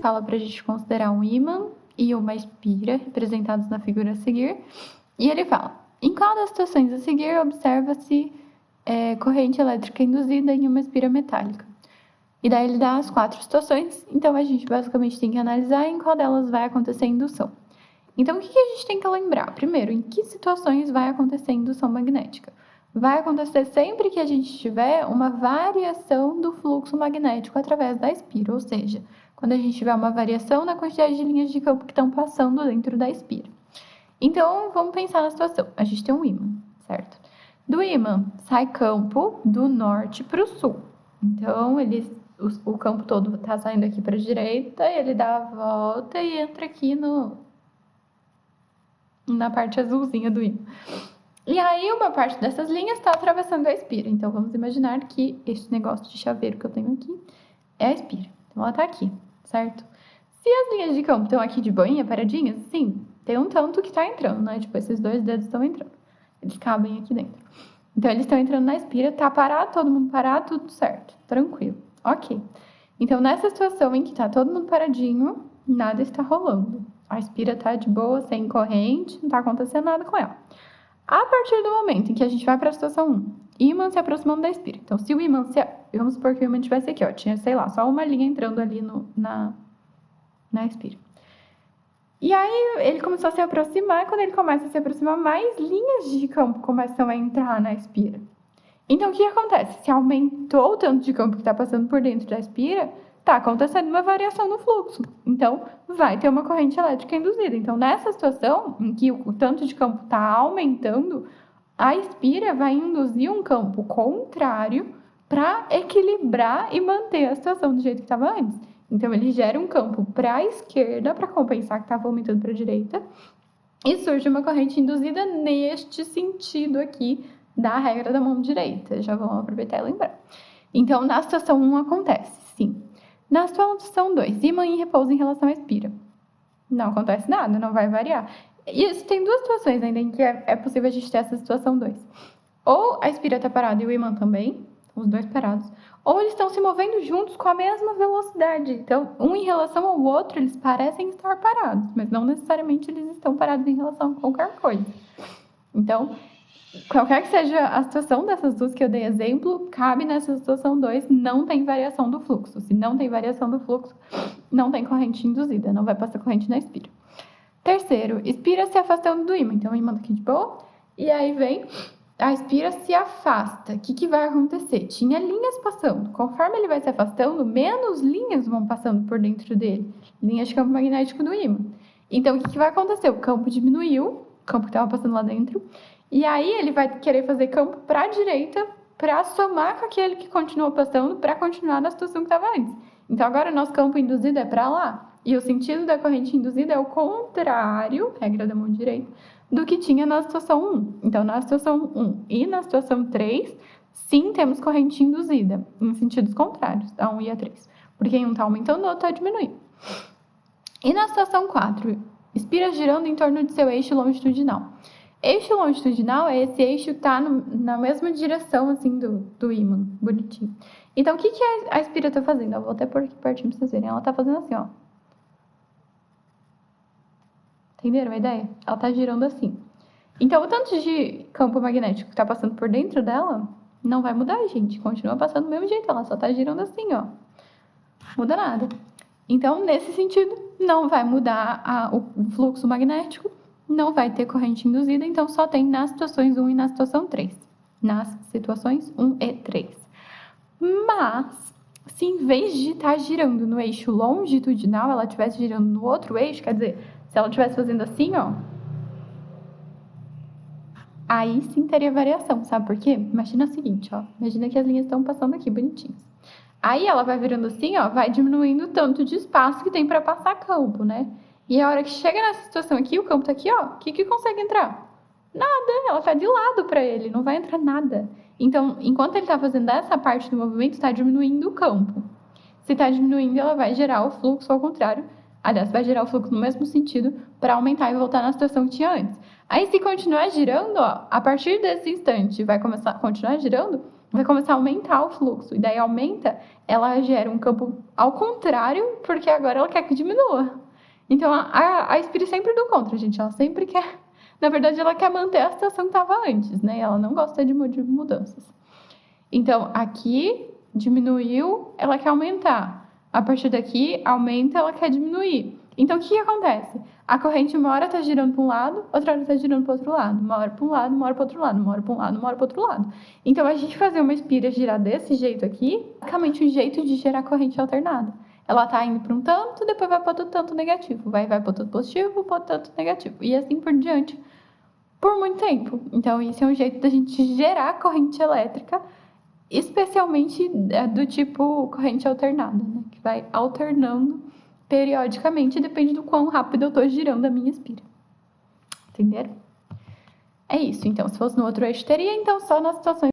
fala para a gente considerar um ímã e uma espira, representados na figura a seguir. E ele fala, em qual das situações a seguir observa-se corrente elétrica induzida em uma espira metálica? E daí ele dá as 4 situações, então a gente basicamente tem que analisar em qual delas vai acontecer a indução. Então, o que a gente tem que lembrar? Primeiro, em que situações vai acontecer a indução magnética? Vai acontecer sempre que a gente tiver uma variação do fluxo magnético através da espira, ou seja, quando a gente tiver uma variação na quantidade de linhas de campo que estão passando dentro da espira. Então, vamos pensar na situação. A gente tem um ímã, certo? Do ímã sai campo do norte para o sul. Então, o campo todo está saindo aqui para a direita, ele dá a volta e entra aqui na parte azulzinha do ímã. E aí, uma parte dessas linhas está atravessando a espira. Então, vamos imaginar que esse negócio de chaveiro que eu tenho aqui é a espira. Então, ela está aqui, certo? Se as linhas de campo estão aqui de boinha, paradinhas, sim, tem um tanto que está entrando, né? Tipo, esses 2 dedos estão entrando. Eles cabem aqui dentro. Então, eles estão entrando na espira, tá parado, todo mundo parado, tudo certo, tranquilo. Ok. Então, nessa situação em que tá todo mundo paradinho, nada está rolando. A espira tá de boa, sem corrente, não tá acontecendo nada com ela. A partir do momento em que a gente vai para a situação 1, ímã se aproximando da espira. Então, se o ímã, vamos supor que o ímã estivesse aqui, ó, tinha, sei lá, só uma linha entrando ali na espira. E aí, ele começou a se aproximar, e quando ele começa a se aproximar, mais linhas de campo começam a entrar na espira. Então, o que acontece? Se aumentou o tanto de campo que está passando por dentro da espira, está acontecendo uma variação no fluxo. Então, vai ter uma corrente elétrica induzida. Então, nessa situação em que o tanto de campo está aumentando, a espira vai induzir um campo contrário para equilibrar e manter a situação do jeito que estava antes. Então, ele gera um campo para a esquerda para compensar que estava aumentando para a direita. E surge uma corrente induzida neste sentido aqui da regra da mão direita. Já vamos aproveitar e lembrar. Então, na situação 1 acontece, sim. Na situação 2, ímã em repouso em relação à espira. Não acontece nada, não vai variar. E isso tem 2 situações ainda em que é possível a gente ter essa situação 2. Ou a espira está parada e o ímã também, os 2 parados, ou eles estão se movendo juntos com a mesma velocidade. Então, um em relação ao outro, eles parecem estar parados, mas não necessariamente eles estão parados em relação a qualquer coisa. Então, qualquer que seja a situação dessas 2 que eu dei exemplo, cabe nessa situação 2, não tem variação do fluxo. Se não tem variação do fluxo, não tem corrente induzida, não vai passar corrente na espira. Terceiro, espira se afastando do ímã. Então, o ímã tá aqui de boa, e aí vem, a espira se afasta. O que vai acontecer? Tinha linhas passando. Conforme ele vai se afastando, menos linhas vão passando por dentro dele. Linhas de campo magnético do ímã. Então, o que vai acontecer? O campo diminuiu, o campo que estava passando lá dentro, e aí ele vai querer fazer campo para a direita para somar com aquele que continuou passando para continuar na situação que estava antes. Então, agora o nosso campo induzido é para lá. E o sentido da corrente induzida é o contrário, regra da mão direita, do que tinha na situação 1. Então, na situação 1 e na situação 3, sim, temos corrente induzida, em sentidos contrários, a 1 e a 3. Porque em um está aumentando, o outro está diminuindo. E na situação 4, espira girando em torno de seu eixo longitudinal. Eixo longitudinal é esse eixo que está na mesma direção, assim, do ímã, bonitinho. Então, o que a espira está fazendo? Eu vou até pôr aqui pertinho para vocês verem. Ela está fazendo assim, ó. Entenderam a ideia? Ela está girando assim. Então, o tanto de campo magnético que está passando por dentro dela não vai mudar, gente. Continua passando do mesmo jeito. Ela só está girando assim, ó. Muda nada. Então, nesse sentido, não vai mudar o fluxo magnético, não vai ter corrente induzida, então só tem nas situações 1 e na situação 3. Nas situações 1 e 3. Mas, se em vez de estar girando no eixo longitudinal, ela estivesse girando no outro eixo, quer dizer, se ela estivesse fazendo assim, ó, aí sim teria variação, sabe por quê? Imagina o seguinte, ó, imagina que as linhas estão passando aqui bonitinhas. Aí ela vai virando assim, ó, vai diminuindo o tanto de espaço que tem para passar campo, né? E a hora que chega nessa situação aqui, o campo tá aqui, ó, o que consegue entrar? Nada, ela tá de lado para ele, não vai entrar nada. Então, enquanto ele tá fazendo essa parte do movimento, tá diminuindo o campo. Se tá diminuindo, ela vai gerar o fluxo ao contrário. Aliás, vai gerar o fluxo no mesmo sentido para aumentar e voltar na situação que tinha antes. Aí, se continuar girando, ó, a partir desse instante vai começar a continuar girando, vai começar a aumentar o fluxo. E daí aumenta, ela gera um campo ao contrário, porque agora ela quer que diminua. Então, a Inspire sempre do contra, gente. Ela sempre quer... Na verdade, ela quer manter a situação que estava antes, né? Ela não gosta de mudanças. Então, aqui diminuiu, ela quer aumentar. A partir daqui, aumenta, ela quer diminuir. Então, o que acontece? A corrente uma hora está girando para um lado, outra hora está girando para o outro lado. Uma hora para um lado, uma hora para o outro lado, uma hora para um lado, uma hora para o outro lado. Então, a gente fazer uma espira girar desse jeito aqui, é basicamente um jeito de gerar corrente alternada. Ela está indo para um tanto, depois vai para outro tanto negativo. Vai para outro tanto positivo, para outro tanto negativo. E assim por diante, por muito tempo. Então, isso é um jeito da gente gerar corrente elétrica, especialmente do tipo corrente alternada, né? Que vai alternando periodicamente, depende do quão rápido eu estou girando a minha espira. Entenderam? É isso. Então, se fosse no outro eixo, teria então só nas situações